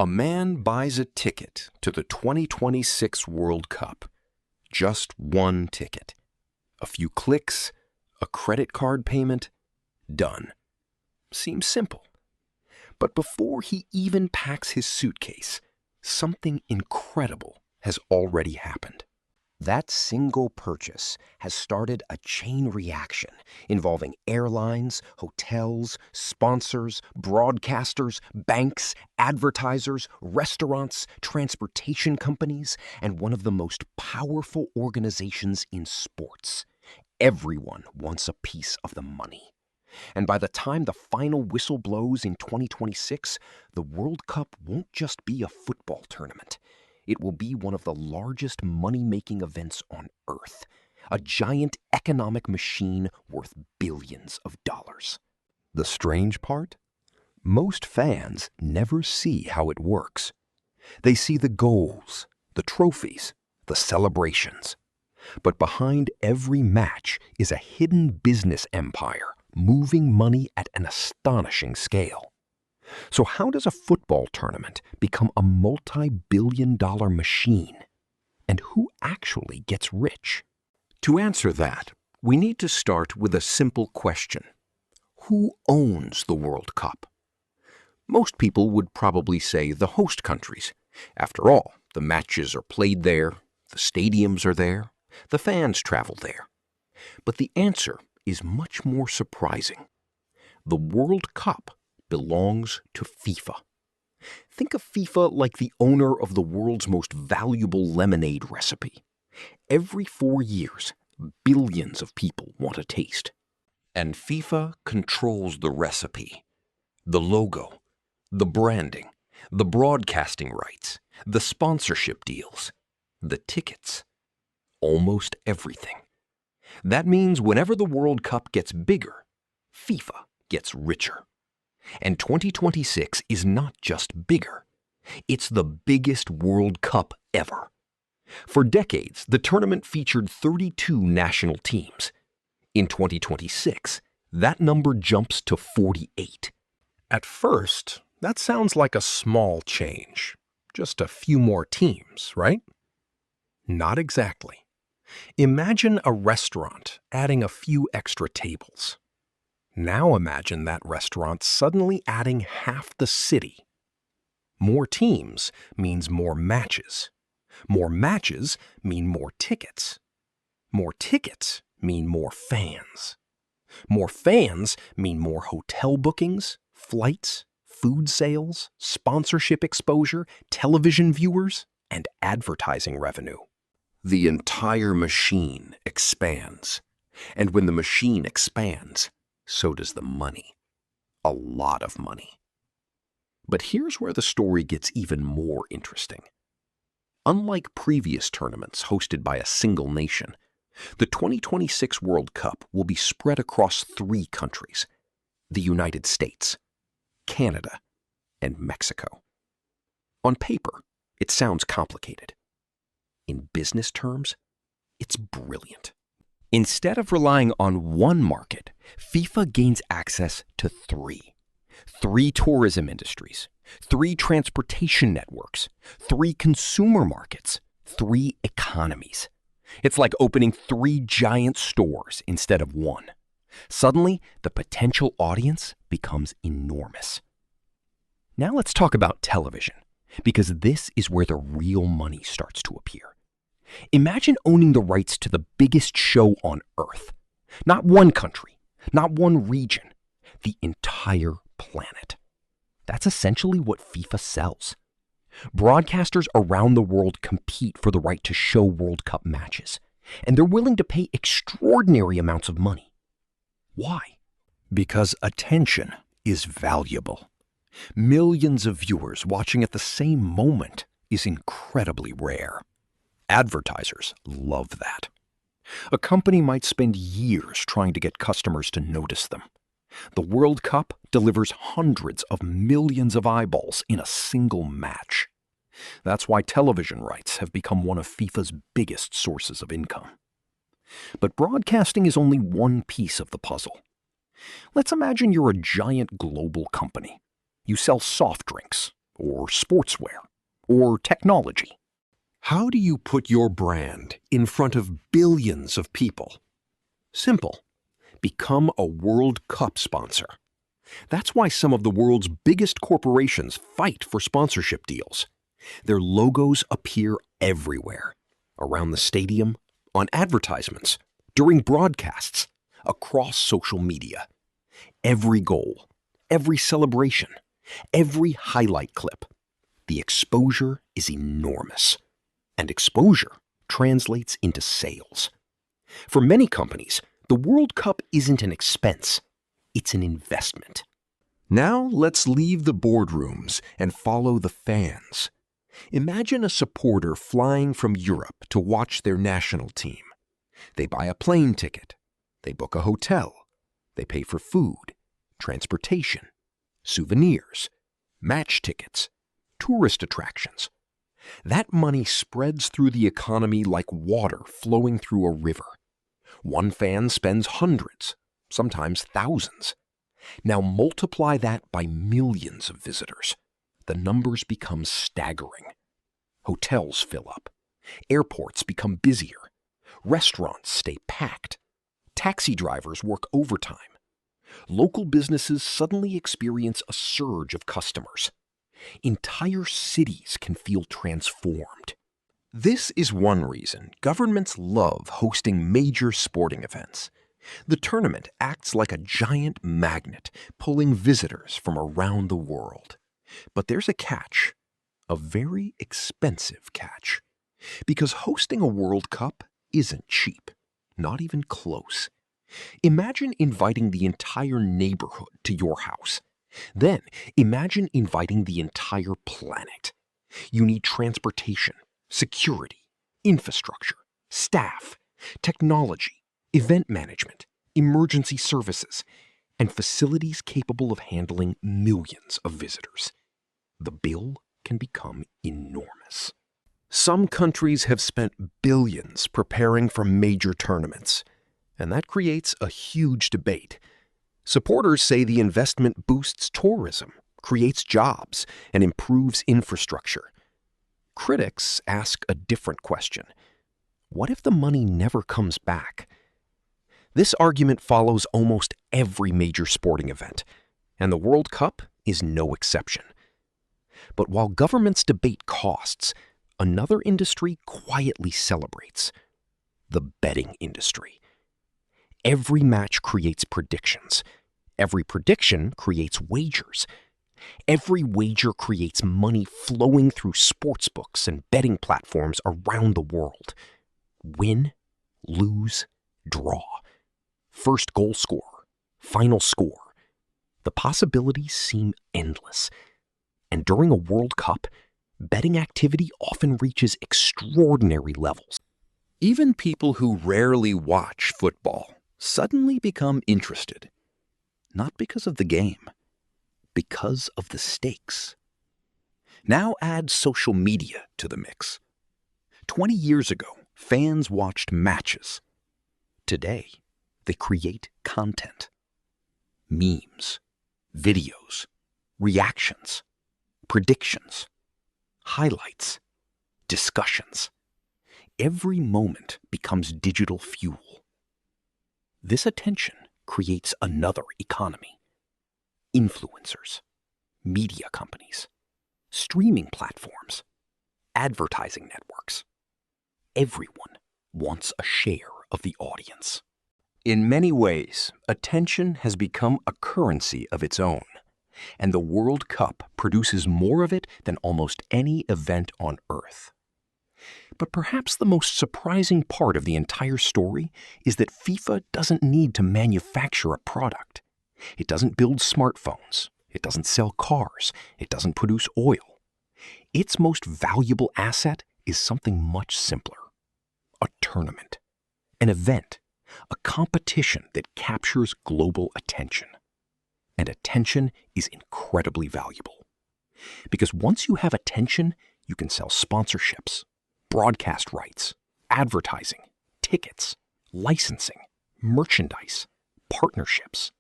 A man buys a ticket to the 2026 World Cup. Just one ticket. A few clicks, a credit card payment, done. Seems simple. But before he even packs his suitcase, something incredible has already happened. That single purchase has started a chain reaction involving airlines, hotels, sponsors, broadcasters, banks, advertisers, restaurants, transportation companies, and one of the most powerful organizations in sports. Everyone wants a piece of the money. And by the time the final whistle blows in 2026, the World Cup won't just be a football tournament. It will be one of the largest money-making events on Earth, a giant economic machine worth billions of dollars. The strange part? Most fans never see how it works. They see the goals, the trophies, the celebrations. But behind every match is a hidden business empire, moving money at an astonishing scale. So how does a football tournament become a multi-billion-dollar machine? And who actually gets rich? To answer that, we need to start with a simple question. Who owns the World Cup? Most people would probably say the host countries. After all, the matches are played there, the stadiums are there, the fans travel there. But the answer is much more surprising. The World Cup belongs to FIFA. Think of FIFA like the owner of the world's most valuable lemonade recipe. Every 4 years, billions of people want a taste. And FIFA controls the recipe, the logo, the branding, the broadcasting rights, the sponsorship deals, the tickets, almost everything. That means whenever the World Cup gets bigger, FIFA gets richer. And 2026 is not just bigger. It's the biggest World Cup ever. For decades, the tournament featured 32 national teams. In 2026, that number jumps to 48. At first, that sounds like a small change. Just a few more teams, right? Not exactly. Imagine a restaurant adding a few extra tables. Now imagine that restaurant suddenly adding half the city. More teams means more matches. More matches mean more tickets. More tickets mean more fans. More fans mean more hotel bookings, flights, food sales, sponsorship exposure, television viewers, and advertising revenue. The entire machine expands. And when the machine expands, so does the money. A lot of money. But here's where the story gets even more interesting. Unlike previous tournaments hosted by a single nation, the 2026 World Cup will be spread across 3 countries: the United States, Canada, and Mexico. On paper, it sounds complicated. In business terms, it's brilliant. Instead of relying on one market, FIFA gains access to 3. 3 tourism industries, 3 transportation networks, 3 consumer markets, 3 economies. It's like opening 3 giant stores instead of 1. Suddenly, the potential audience becomes enormous. Now let's talk about television, because this is where the real money starts to appear. Imagine owning the rights to the biggest show on Earth. Not one country, not one region, the entire planet. That's essentially what FIFA sells. Broadcasters around the world compete for the right to show World Cup matches, and they're willing to pay extraordinary amounts of money. Why? Because attention is valuable. Millions of viewers watching at the same moment is incredibly rare. Advertisers love that. A company might spend years trying to get customers to notice them. The World Cup delivers hundreds of millions of eyeballs in a single match. That's why television rights have become one of FIFA's biggest sources of income. But broadcasting is only one piece of the puzzle. Let's imagine you're a giant global company. You sell soft drinks, or sportswear, or technology. How do you put your brand in front of billions of people? Simple. Become a World Cup sponsor. That's why some of the world's biggest corporations fight for sponsorship deals. Their logos appear everywhere, around the stadium, on advertisements, during broadcasts, across social media. Every goal, every celebration, every highlight clip. The exposure is enormous, and exposure translates into sales. For many companies, the World Cup isn't an expense, it's an investment. Now let's leave the boardrooms and follow the fans. Imagine a supporter flying from Europe to watch their national team. They buy a plane ticket, they book a hotel, they pay for food, transportation, souvenirs, match tickets, tourist attractions. That money spreads through the economy like water flowing through a river. One fan spends hundreds, sometimes thousands. Now multiply that by millions of visitors. The numbers become staggering. Hotels fill up. Airports become busier. Restaurants stay packed. Taxi drivers work overtime. Local businesses suddenly experience a surge of customers. Entire cities can feel transformed. This is one reason governments love hosting major sporting events. The tournament acts like a giant magnet, pulling visitors from around the world. But there's a catch, a very expensive catch, because hosting a World Cup isn't cheap, not even close. Imagine inviting the entire neighborhood to your house. Then imagine inviting the entire planet. You need transportation, security, infrastructure, staff, technology, event management, emergency services, and facilities capable of handling millions of visitors. The bill can become enormous. Some countries have spent billions preparing for major tournaments, and that creates a huge debate. Supporters say the investment boosts tourism, creates jobs, and improves infrastructure. Critics ask a different question. What if the money never comes back? This argument follows almost every major sporting event, and the World Cup is no exception. But while governments debate costs, another industry quietly celebrates: the betting industry. Every match creates predictions. Every prediction creates wagers. Every wager creates money flowing through sportsbooks and betting platforms around the world. Win, lose, draw. First goal scorer, final score. The possibilities seem endless. And during a World Cup, betting activity often reaches extraordinary levels. Even people who rarely watch football suddenly become interested. Not because of the game, because of the stakes. Now add social media to the mix. 20 years ago, fans watched matches. Today, they create content. Memes, videos, reactions, predictions, highlights, discussions. Every moment becomes digital fuel. This attention creates another economy. Influencers, media companies, streaming platforms, advertising networks. Everyone wants a share of the audience. In many ways, attention has become a currency of its own, and the World Cup produces more of it than almost any event on Earth. But perhaps the most surprising part of the entire story is that FIFA doesn't need to manufacture a product. It doesn't build smartphones. It doesn't sell cars. It doesn't produce oil. Its most valuable asset is something much simpler: a tournament, an event, a competition that captures global attention. And attention is incredibly valuable. Because once you have attention, you can sell sponsorships, broadcast rights, advertising, tickets, licensing, merchandise, partnerships.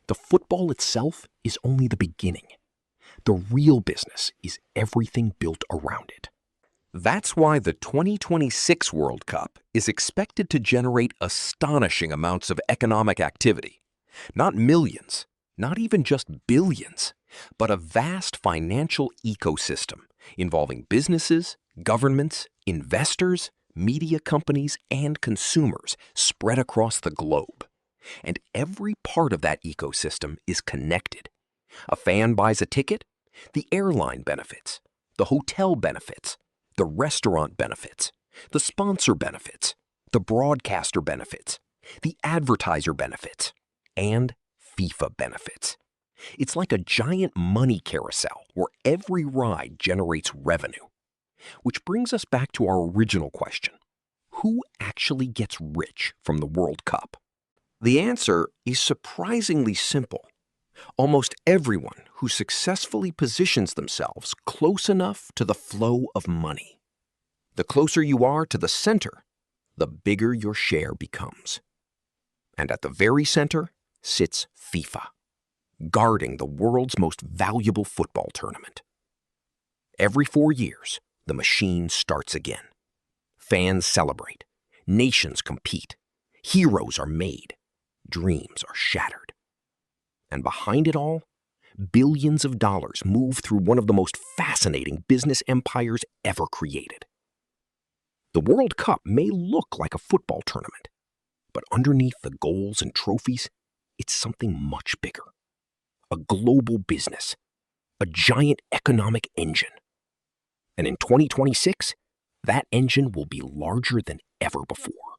The football itself is only the beginning. The real business is everything built around it. That's why the 2026 World Cup is expected to generate astonishing amounts of economic activity. Not millions, not even just billions, but a vast financial ecosystem involving businesses, governments, investors, media companies, and consumers spread across the globe. And every part of that ecosystem is connected. A fan buys a ticket, the airline benefits, the hotel benefits, the restaurant benefits, the sponsor benefits, the broadcaster benefits, the advertiser benefits, and FIFA benefits. It's like a giant money carousel where every ride generates revenue. Which brings us back to our original question. Who actually gets rich from the World Cup? The answer is surprisingly simple. Almost everyone who successfully positions themselves close enough to the flow of money. The closer you are to the center, the bigger your share becomes. And at the very center sits FIFA, guarding the world's most valuable football tournament. Every 4 years, the machine starts again. Fans celebrate, nations compete, heroes are made, dreams are shattered. And behind it all, billions of dollars move through one of the most fascinating business empires ever created. The World Cup may look like a football tournament, but underneath the goals and trophies, it's something much bigger. A global business, a giant economic engine. And in 2026, that engine will be larger than ever before.